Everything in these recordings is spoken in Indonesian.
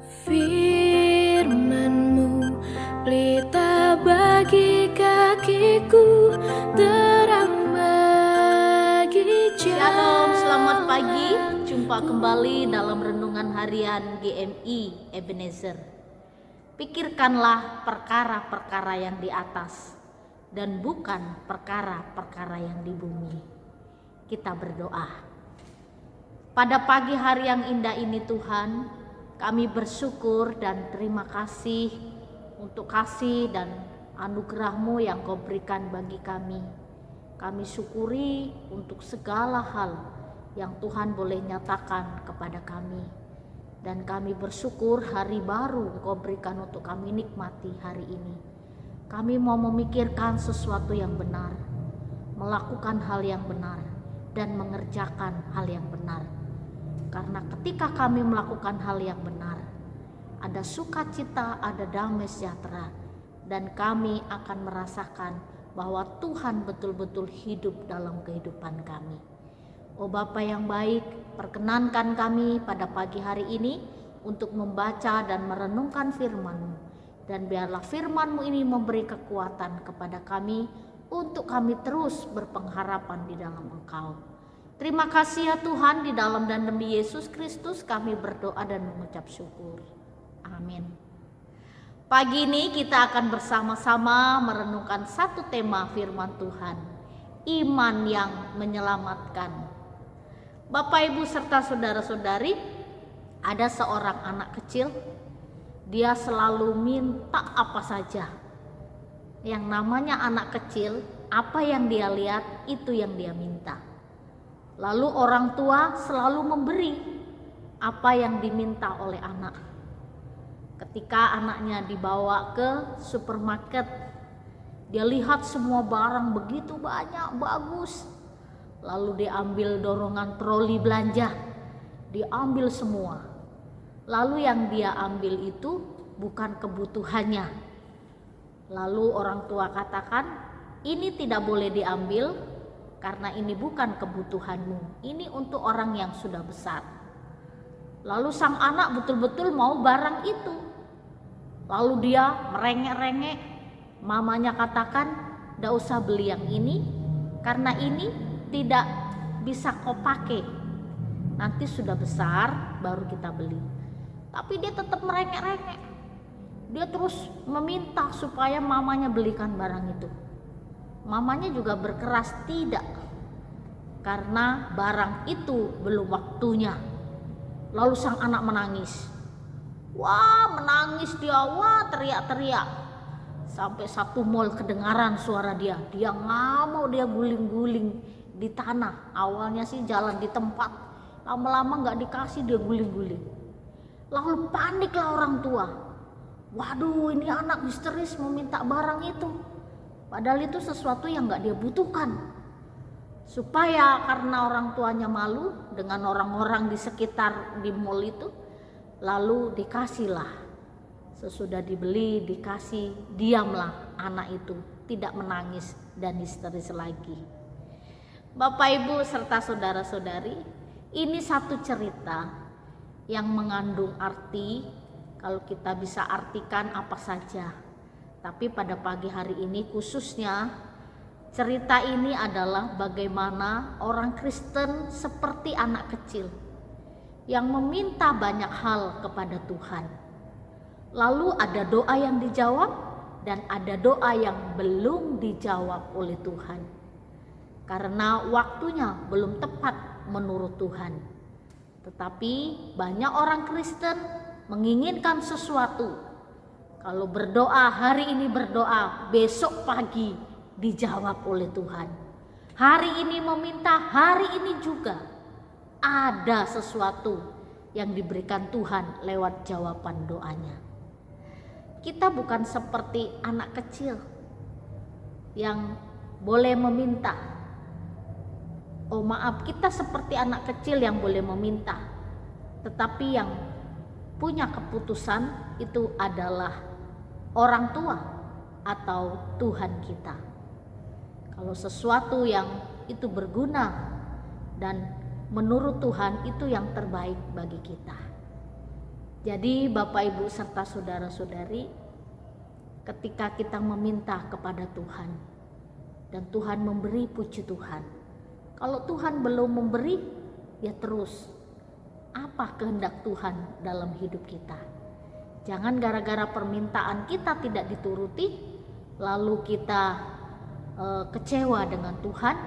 Firman-Mu pelita bagi kakiku, terang bagi jalan. Shalom, selamat pagi. Jumpa kembali dalam renungan harian GMI Ebenezer. Pikirkanlah perkara-perkara yang di atas dan bukan perkara-perkara yang di bumi. Kita berdoa. Pada pagi hari yang indah ini Tuhan, kami bersyukur dan terima kasih untuk kasih dan anugerah-Mu yang Kau berikan bagi kami. Kami syukuri untuk segala hal yang Tuhan boleh nyatakan kepada kami. Dan kami bersyukur hari baru Kau berikan untuk kami nikmati hari ini. Kami mau memikirkan sesuatu yang benar, melakukan hal yang benar, dan mengerjakan hal yang benar. Karena ketika kami melakukan hal yang benar, ada sukacita, ada damai sejahtera, dan kami akan merasakan bahwa Tuhan betul-betul hidup dalam kehidupan kami. Oh Bapa yang baik, perkenankan kami pada pagi hari ini untuk membaca dan merenungkan firman-Mu. Dan biarlah firman-Mu ini memberi kekuatan kepada kami untuk kami terus berpengharapan di dalam Engkau. Terima kasih ya Tuhan, di dalam dan demi Yesus Kristus kami berdoa dan mengucap syukur. Amin. Pagi ini kita akan bersama-sama merenungkan satu tema firman Tuhan, iman yang menyelamatkan. Bapak, Ibu, serta saudara-saudari, ada seorang anak kecil, dia selalu minta apa saja. Yang namanya anak kecil, apa yang dia lihat itu yang dia minta. Lalu orang tua selalu memberi apa yang diminta oleh anak. Ketika anaknya dibawa ke supermarket, dia lihat semua barang begitu banyak, bagus. Lalu diambil dorongan troli belanja, diambil semua. Lalu yang dia ambil itu bukan kebutuhannya. Lalu orang tua katakan, ini tidak boleh diambil karena ini bukan kebutuhanmu, ini untuk orang yang sudah besar. Lalu sang anak betul-betul mau barang itu. Lalu dia merengek-rengek, mamanya katakan, "Nggak usah beli yang ini, karena ini tidak bisa kau pakai. Nanti sudah besar baru kita beli." Tapi dia tetap merengek-rengek. Dia terus meminta supaya mamanya belikan barang itu. Mamanya juga berkeras tidak, karena barang itu belum waktunya. Lalu sang anak menangis. Menangis dia, teriak-teriak. Sampai satu mall kedengaran suara dia. Dia ngamuk, dia guling-guling di tanah. Awalnya sih jalan di tempat, lama-lama gak dikasih dia guling-guling. Lalu paniklah orang tua. Waduh, ini anak histeris meminta barang itu. Padahal itu sesuatu yang gak dia butuhkan. Supaya karena orang tuanya malu dengan orang-orang di sekitar di mall itu, lalu dikasihlah. Sesudah dibeli, dikasih, diamlah anak itu, tidak menangis dan histeris lagi. Bapak, Ibu, serta saudara-saudari, ini satu cerita yang mengandung arti, kalau kita bisa artikan apa saja. Tapi pada pagi hari ini khususnya cerita ini adalah bagaimana orang Kristen seperti anak kecil yang meminta banyak hal kepada Tuhan. Lalu ada doa yang dijawab dan ada doa yang belum dijawab oleh Tuhan. Karena waktunya belum tepat menurut Tuhan. Tetapi banyak orang Kristen menginginkan sesuatu. Kalau berdoa, hari ini berdoa, besok pagi dijawab oleh Tuhan. Hari ini meminta, hari ini juga ada sesuatu yang diberikan Tuhan lewat jawaban doanya. Kita bukan seperti anak kecil yang boleh meminta. Kita seperti anak kecil yang boleh meminta. Tetapi yang punya keputusan itu adalah orang tua atau Tuhan kita. Kalau sesuatu yang itu berguna dan menurut Tuhan itu yang terbaik bagi kita. Jadi Bapak Ibu serta saudara-saudari, ketika kita meminta kepada Tuhan dan Tuhan memberi, puji Tuhan. Kalau Tuhan belum memberi, ya terus apa kehendak Tuhan dalam hidup kita. Jangan gara-gara permintaan kita tidak dituruti lalu kita kecewa dengan Tuhan,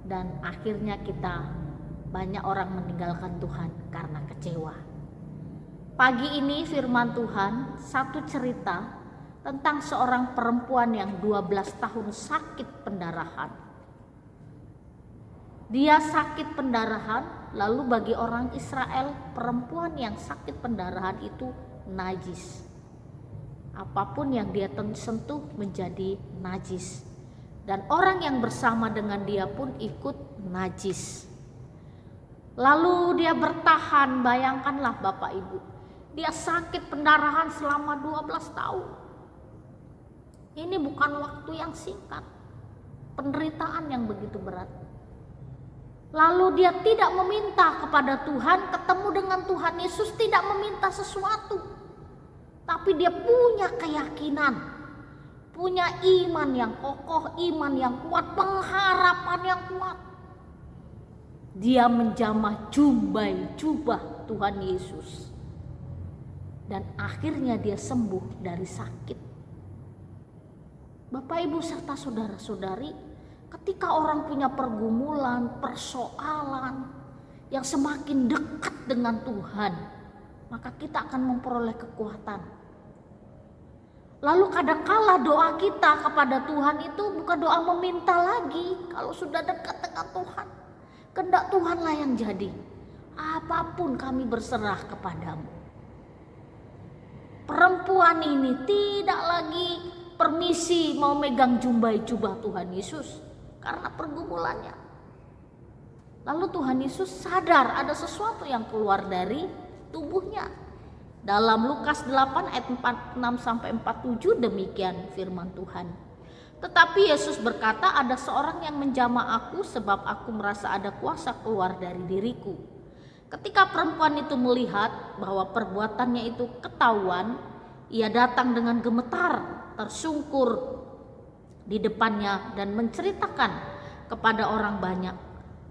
dan akhirnya kita banyak orang meninggalkan Tuhan karena kecewa. Pagi ini firman Tuhan satu cerita tentang seorang perempuan yang 12 tahun sakit pendarahan. Dia sakit pendarahan, lalu bagi orang Israel perempuan yang sakit pendarahan itu najis. Apapun yang dia sentuh menjadi najis. Dan orang yang bersama dengan dia pun ikut najis. Lalu dia bertahan, bayangkanlah Bapak Ibu. Dia sakit pendarahan selama 12 tahun. Ini bukan waktu yang singkat. Penderitaan yang begitu berat. Lalu dia tidak meminta kepada Tuhan, ketemu dengan Tuhan Yesus, tidak meminta sesuatu. Tapi dia punya keyakinan, punya iman yang kokoh, iman yang kuat, pengharapan yang kuat. Dia menjamah jubah Tuhan Yesus. Dan akhirnya dia sembuh dari sakit. Bapak Ibu serta saudara-saudari, ketika orang punya pergumulan, persoalan yang semakin dekat dengan Tuhan, maka kita akan memperoleh kekuatan. Lalu kadangkala doa kita kepada Tuhan itu bukan doa meminta lagi. Kalau sudah dekat dengan Tuhan, kehendak Tuhanlah yang jadi. Apapun kami berserah kepadamu. Perempuan ini tidak lagi permisi mau megang jubah Tuhan Yesus karena pergumulannya. Lalu Tuhan Yesus sadar ada sesuatu yang keluar dari tubuhnya. Dalam Lukas 8 ayat 46-47 demikian firman Tuhan. Tetapi Yesus berkata, ada seorang yang menjamah aku sebab aku merasa ada kuasa keluar dari diriku. Ketika perempuan itu melihat bahwa perbuatannya itu ketahuan, ia datang dengan gemetar, tersungkur di depannya dan menceritakan kepada orang banyak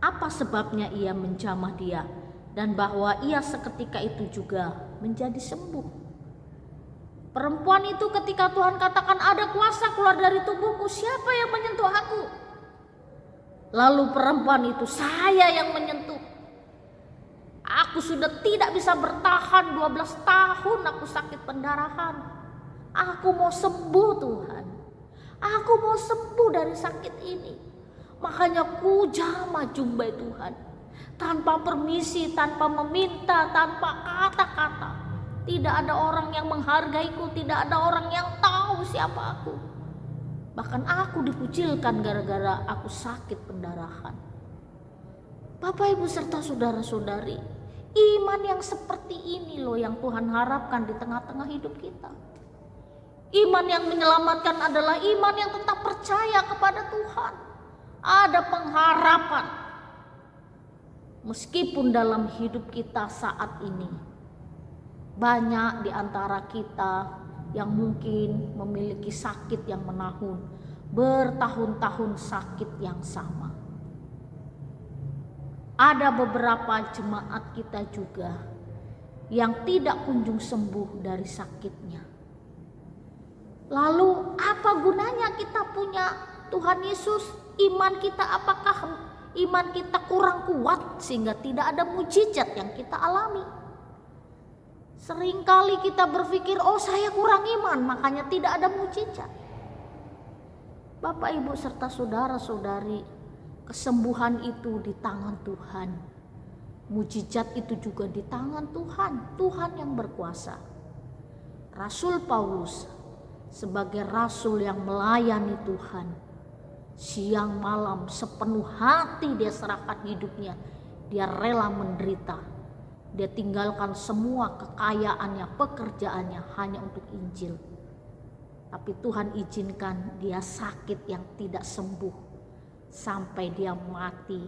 apa sebabnya ia menjamah dia, dan bahwa ia seketika itu juga menjadi sembuh. Perempuan itu ketika Tuhan katakan ada kuasa keluar dari tubuhku, siapa yang menyentuh aku? Lalu perempuan itu, saya yang menyentuh. Aku sudah tidak bisa bertahan, 12 tahun aku sakit pendarahan. Aku mau sembuh Tuhan. Aku mau sembuh dari sakit ini. Makanya ku jamah jubah Tuhan. Tanpa permisi, tanpa meminta, tanpa kata-kata. Tidak ada orang yang menghargaiku, tidak ada orang yang tahu siapa aku. Bahkan aku dikucilkan gara-gara aku sakit pendarahan. Bapak Ibu serta saudara-saudari, iman yang seperti ini loh yang Tuhan harapkan di tengah-tengah hidup kita. Iman yang menyelamatkan adalah iman yang tetap percaya kepada Tuhan. Ada pengharapan. Meskipun dalam hidup kita saat ini banyak di antara kita yang mungkin memiliki sakit yang menahun, bertahun-tahun sakit yang sama. Ada beberapa jemaat kita juga yang tidak kunjung sembuh dari sakitnya. Lalu apa gunanya kita punya Tuhan Yesus? Iman kita apakah iman kita kurang kuat sehingga tidak ada mujizat yang kita alami? Seringkali kita berpikir, oh saya kurang iman makanya tidak ada mujizat. Bapak Ibu serta saudara-saudari, kesembuhan itu di tangan Tuhan. Mujizat itu juga di tangan Tuhan. Tuhan yang berkuasa. Rasul Paulus sebagai rasul yang melayani Tuhan, siang malam sepenuh hati dia serahkan hidupnya. Dia rela menderita. Dia tinggalkan semua kekayaannya, pekerjaannya hanya untuk Injil. Tapi Tuhan izinkan dia sakit yang tidak sembuh. Sampai dia mati,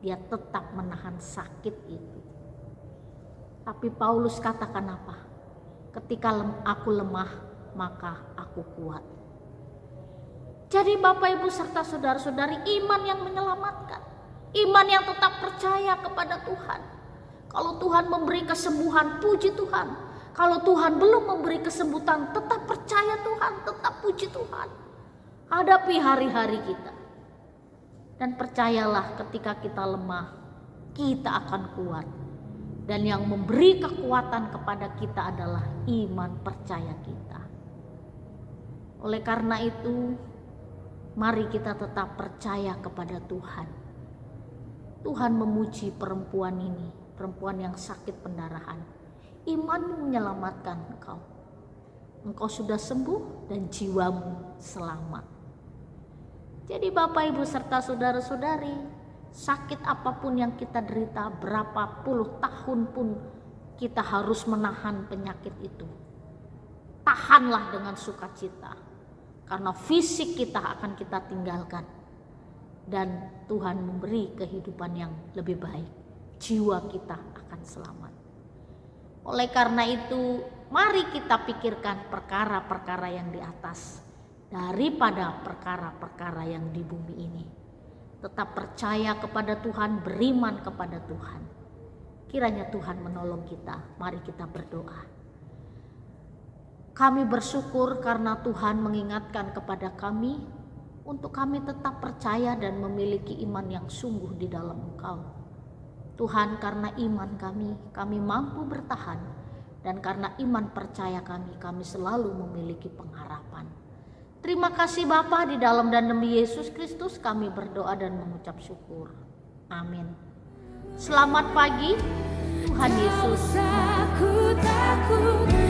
dia tetap menahan sakit itu. Tapi Paulus katakan apa? Ketika aku lemah, maka aku kuat. Jadi Bapak Ibu serta saudara-saudari, iman yang menyelamatkan. Iman yang tetap percaya kepada Tuhan. Kalau Tuhan memberi kesembuhan, puji Tuhan. Kalau Tuhan belum memberi kesembuhan, tetap percaya Tuhan, tetap puji Tuhan. Hadapi hari-hari kita. Dan percayalah ketika kita lemah, kita akan kuat. Dan yang memberi kekuatan kepada kita adalah iman percaya kita. Oleh karena itu, mari kita tetap percaya kepada Tuhan. Tuhan memuji perempuan ini, perempuan yang sakit pendarahan. Imanmu menyelamatkan engkau. Engkau sudah sembuh dan jiwamu selamat. Jadi Bapak Ibu serta saudara-saudari, sakit apapun yang kita derita, berapa puluh tahun pun kita harus menahan penyakit itu. Tahanlah dengan sukacita, karena fisik kita akan kita tinggalkan. Dan Tuhan memberi kehidupan yang lebih baik. Jiwa kita akan selamat. Oleh karena itu, mari kita pikirkan perkara-perkara yang di atas daripada perkara-perkara yang di bumi ini. Tetap percaya kepada Tuhan, beriman kepada Tuhan. Kiranya Tuhan menolong kita. Mari kita berdoa. Kami bersyukur karena Tuhan mengingatkan kepada kami untuk kami tetap percaya dan memiliki iman yang sungguh di dalam Engkau. Tuhan, karena iman kami mampu bertahan, dan karena iman percaya kami selalu memiliki pengharapan. Terima kasih Bapa, di dalam dan demi Yesus Kristus kami berdoa dan mengucap syukur. Amin. Selamat pagi, Tuhan Yesus. Aku takut